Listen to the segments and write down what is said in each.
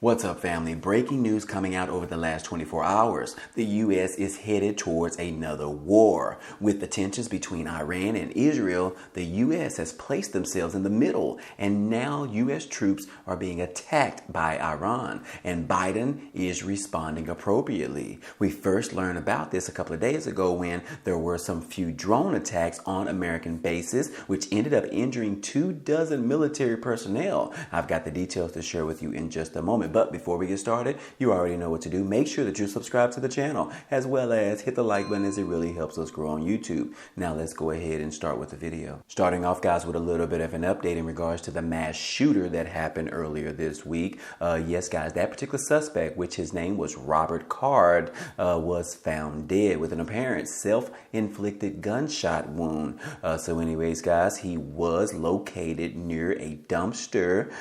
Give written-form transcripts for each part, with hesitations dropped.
What's up, family? Breaking news coming out over the last 24 hours. The U.S. is headed towards another war. With the tensions between Iran and Israel, the U.S. has placed themselves in the middle, and now U.S. troops are being attacked by Iran, and Biden is responding appropriately. We first learned about this a couple of days ago when there were some few drone attacks on American bases, which ended up injuring 24 military personnel. I've got the details to share with you in just a moment. But before we get started, you already know what to do. Make sure that you subscribe to the channel, as well as hit the like button, as it really helps us grow on YouTube. Now let's go ahead and start with the video. Starting off, guys, with a little bit of an update in regards to the mass shooter that happened earlier this week. Yes, guys, that particular suspect, which his name was Robert Card, was found dead with an apparent self-inflicted gunshot wound. So anyways, guys, he was located near a dumpster.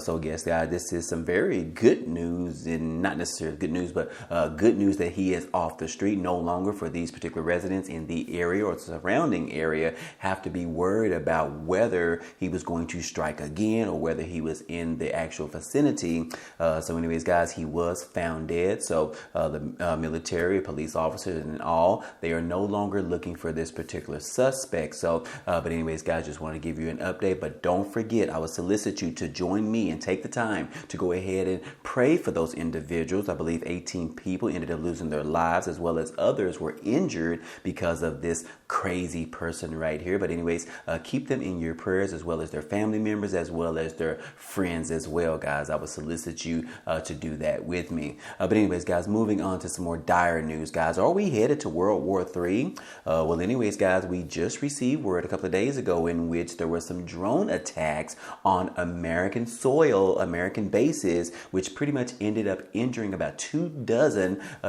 So yes, guys, this is some very good news, and not necessarily good news, but good news that he is off the street. No longer for these particular residents in the area or surrounding area have to be worried about whether he was going to strike again or whether he was in the actual vicinity. So anyways, guys, he was found dead. So the military, police officers and all, they are no longer looking for this particular suspect. So but anyways, guys, just want to give you an update. But don't forget, I would solicit you to join me and take the time to go ahead and pray for those individuals. I believe 18 people ended up losing their lives, as well as others were injured because of this crazy person right here. But anyways, keep them in your prayers, as well as their family members, as well as their friends as well, guys. I would solicit you to do that with me. But anyways, guys, moving on to some more dire news, guys. Are we headed to World War III? Well, anyways, guys, we just received word a couple of days ago in which there were some drone attacks on American soil, American bases, which pretty much ended up injuring about 24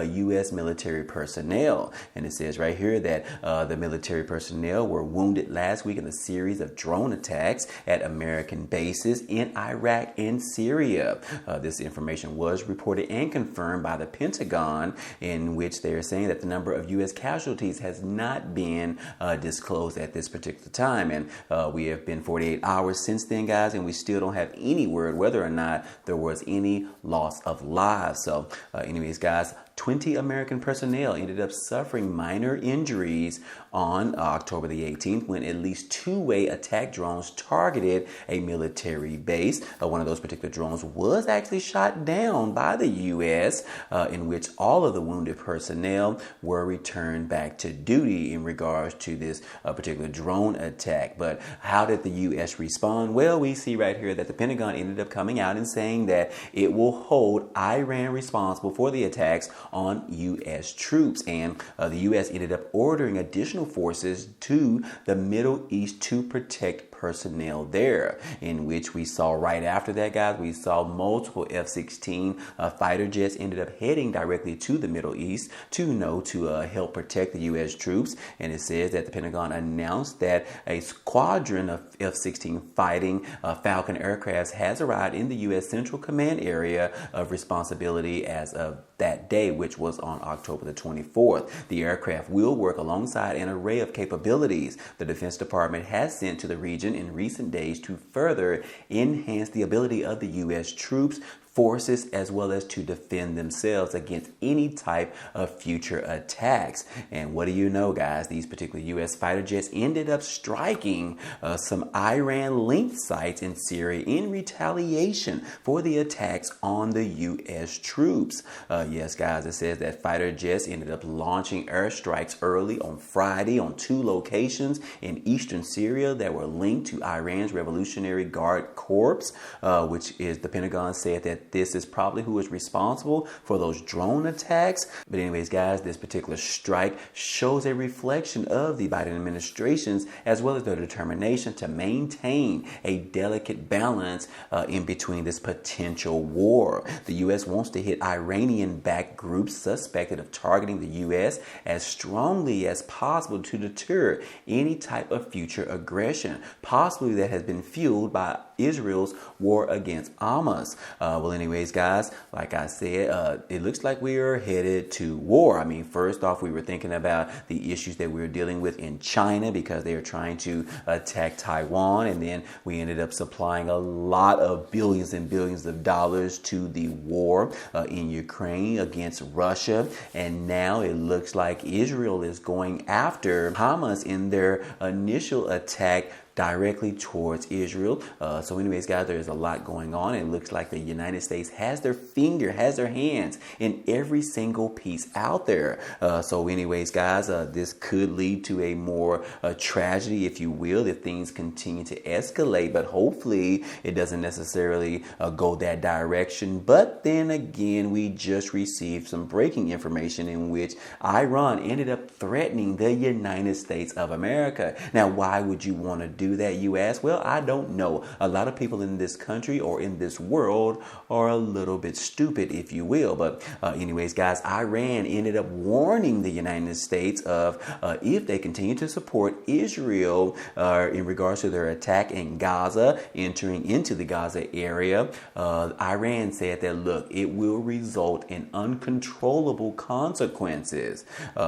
U.S. military personnel. And it says right here that the military personnel were wounded last week in a series of drone attacks at American bases in Iraq and Syria. This information was reported and confirmed by the Pentagon, in which they are saying that the number of U.S. casualties has not been disclosed at this particular time. And we have been 48 hours since then, guys, and we still don't have any word whether or not there was any loss of lives. So anyways, guys, 20 American personnel ended up suffering minor injuries on October the 18th when at least two-way attack drones targeted a military base. One of those particular drones was actually shot down by the U.S., in which all of the wounded personnel were returned back to duty in regards to this particular drone attack. But how did the U.S. respond? Well, we see right here that the Pentagon ended up coming out and saying that it will hold Iran responsible for the attacks on U.S. troops. And the U.S. ended up ordering additional forces to the Middle East to protect personnel there, in which we saw right after that, guys, we saw multiple F-16 fighter jets ended up heading directly to the Middle East to help protect the U.S. troops. And it says that the Pentagon announced that a squadron of F-16 fighting Falcon aircrafts has arrived in the U.S. Central Command area of responsibility as of that day, which was on October the 24th. The aircraft will work alongside an array of capabilities the Defense Department has sent to the region in recent days to further enhance the ability of the U.S. troops, forces, as well as to defend themselves against any type of future attacks. And what do you know, guys? These particular U.S. fighter jets ended up striking some Iran-linked sites in Syria in retaliation for the attacks on the U.S. troops. Yes, guys, it says that fighter jets ended up launching airstrikes early on Friday on 2 locations in eastern Syria that were linked to Iran's Revolutionary Guard Corps, which is, the Pentagon said that this is probably who is responsible for those drone attacks. But anyways, guys, this particular strike shows a reflection of the Biden administration's, as well as their determination to maintain a delicate balance in between this potential war. The U.S. wants to hit Iranian-backed groups suspected of targeting the U.S. as strongly as possible to deter any type of future aggression, possibly that has been fueled by Israel's war against Hamas. Well, anyways, guys, like I said, it looks like we are headed to war. I mean, first off, we were thinking about the issues that we were dealing with in China because they are trying to attack Taiwan, and then we ended up supplying a lot of billions and billions of dollars to the war in Ukraine against Russia, and now it looks like Israel is going after Hamas in their initial attack directly towards Israel. So anyways, guys, there's a lot going on. It looks like the United States has their hands in every single piece out there. So anyways, guys, this could lead to a more tragedy, if you will, if things continue to escalate. But hopefully it doesn't necessarily go that direction. But then again, we just received some breaking information in which Iran ended up threatening the United States of America. Now, why would you want to do that, you ask? Well, I don't know. A lot of people in this country or in this world are a little bit stupid, if you will. But anyways, guys, Iran ended up warning the United States of if they continue to support Israel in regards to their attack in Gaza, entering into the Gaza area, Iran said that, look, it will result in uncontrollable consequences.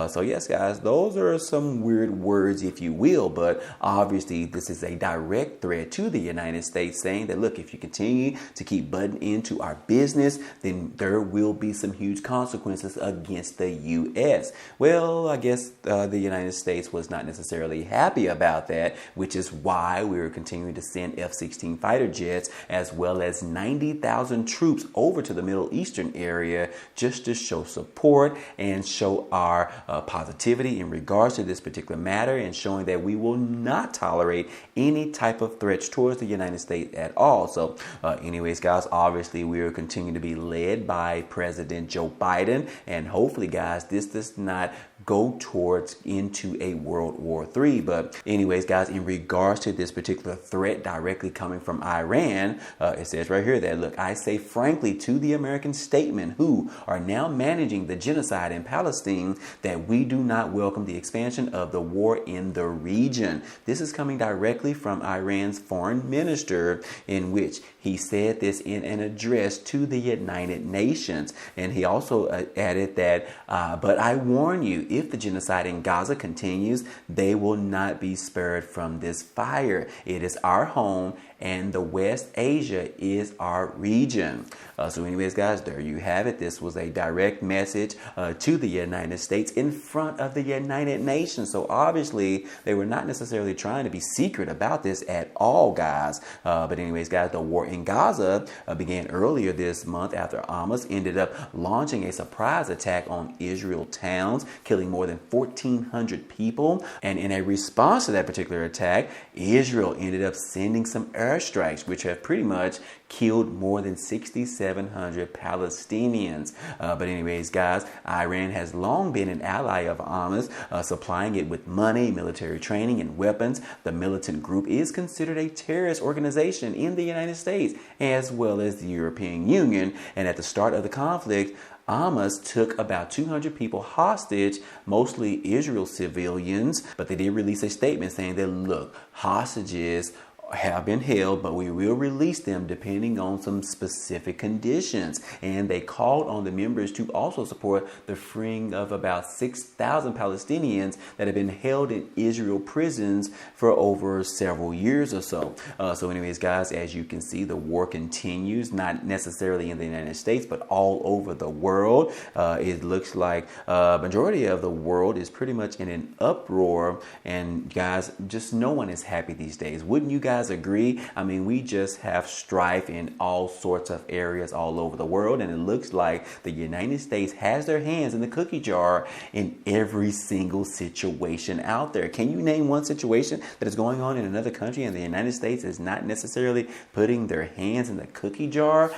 So yes, guys, those are some weird words, if you will, but obviously this is a direct threat to the United States, saying that, look, if you continue to keep butting into our business, then there will be some huge consequences against the U.S. Well, I guess the United States was not necessarily happy about that, which is why we were continuing to send F-16 fighter jets as well as 90,000 troops over to the Middle Eastern area just to show support and show our positivity in regards to this particular matter, and showing that we will not tolerate any type of threats towards the United States at all. So anyways, guys, obviously we will continue to be led by President Joe Biden, and hopefully, guys, this does not go towards into a World War III. But anyways, guys, in regards to this particular threat directly coming from Iran, it says right here that, look, I say frankly to the American statesmen who are now managing the genocide in Palestine that we do not welcome the expansion of the war in the region. This is coming directly from Iran's foreign minister, in which he said this in an address to the United Nations. And he also added that, but I warn you, if the genocide in Gaza continues, they will not be spared from this fire. It is our home, and the West Asia is our region. So anyways, guys, there you have it. This was a direct message to the United States in front of the United Nations. So obviously, they were not necessarily trying to be secret about this at all, guys. But anyways, guys, the war in Gaza began earlier this month after Hamas ended up launching a surprise attack on Israel towns, killing more than 1,400 people. And in a response to that particular attack, Israel ended up sending some airstrikes, which have pretty much killed more than 6,700 Palestinians. But anyways, guys, Iran has long been an ally of Hamas, supplying it with money, military training, and weapons. The militant group is considered a terrorist organization in the United States as well as the European Union. And at the start of the conflict, Hamas took about 200 people hostage, mostly Israel civilians, but they did release a statement saying that, look, hostages have been held, but we will release them depending on some specific conditions. And they called on the members to also support the freeing of about 6,000 Palestinians that have been held in Israel prisons for over several years or so. So anyways, guys, as you can see, the war continues, not necessarily in the United States, but all over the world. It looks like majority of the world is pretty much in an uproar. And guys, just no one is happy these days. Wouldn't you guys agree? I mean, we just have strife in all sorts of areas all over the world, and it looks like the United States has their hands in the cookie jar in every single situation out there. Can you name one situation that is going on in another country and the United States is not necessarily putting their hands in the cookie jar?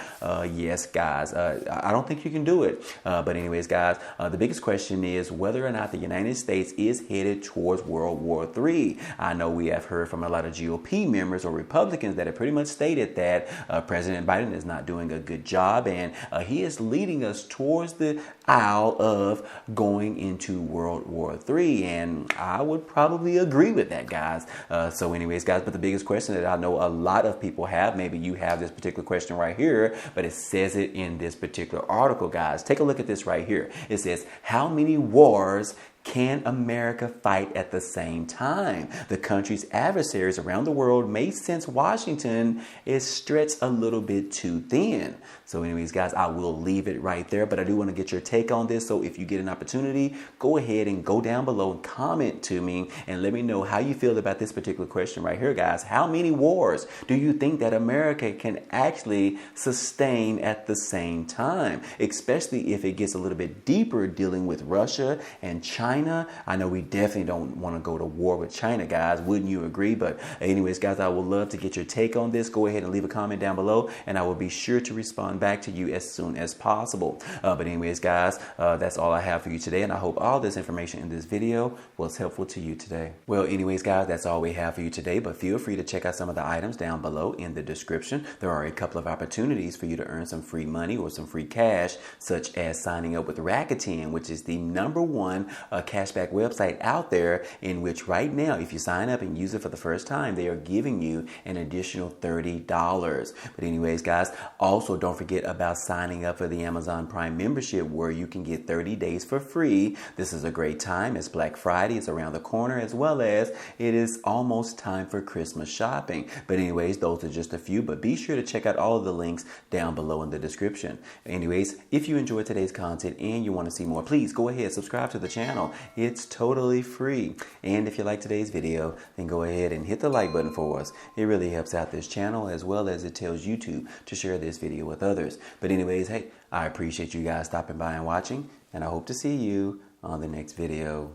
Yes, guys, I don't think you can do it. But anyways, guys, the biggest question is whether or not the United States is headed towards World War III. I know we have heard from a lot of GOP members members or Republicans that have pretty much stated that President Biden is not doing a good job, and he is leading us towards the aisle of going into World War III. And I would probably agree with that, guys. So anyways, guys, but the biggest question that I know a lot of people have, maybe you have this particular question right here, but it says it in this particular article, guys. Take a look at this right here. It says, how many wars can America fight at the same time? The country's adversaries around the world may sense Washington is stretched a little bit too thin. So anyways, guys, I will leave it right there, but I do want to get your take on this. So if you get an opportunity, go ahead and go down below and comment to me and let me know how you feel about this particular question right here, guys. How many wars do you think that America can actually sustain at the same time, especially if it gets a little bit deeper dealing with Russia and China? I know we definitely don't want to go to war with China, guys. Wouldn't you agree? But anyways, guys, I would love to get your take on this. Go ahead and leave a comment down below, and I will be sure to respond back to you as soon as possible. But anyways, guys, that's all I have for you today, and I hope all this information in this video was helpful to you today. Well, anyways, guys, that's all we have for you today, but feel free to check out some of the items down below in the description. There are a couple of opportunities for you to earn some free money or some free cash, such as signing up with Rakuten, which is the #1 cashback website out there, in which right now, if you sign up and use it for the first time, they are giving you an additional $30. But anyways, guys, also don't forget about signing up for the Amazon Prime membership, where you can get 30 days for free. This is a great time as Black Friday is around the corner, as well as it is almost time for Christmas shopping. But anyways, those are just a few, but be sure to check out all of the links down below in the description. Anyways, if you enjoyed today's content and you want to see more, please go ahead, subscribe to the channel. It's totally free. And if you like today's video, then go ahead and hit the like button for us. It really helps out this channel, as well as it tells YouTube to share this video with others. But anyways, hey, I appreciate you guys stopping by and watching, and I hope to see you on the next video.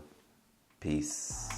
Peace.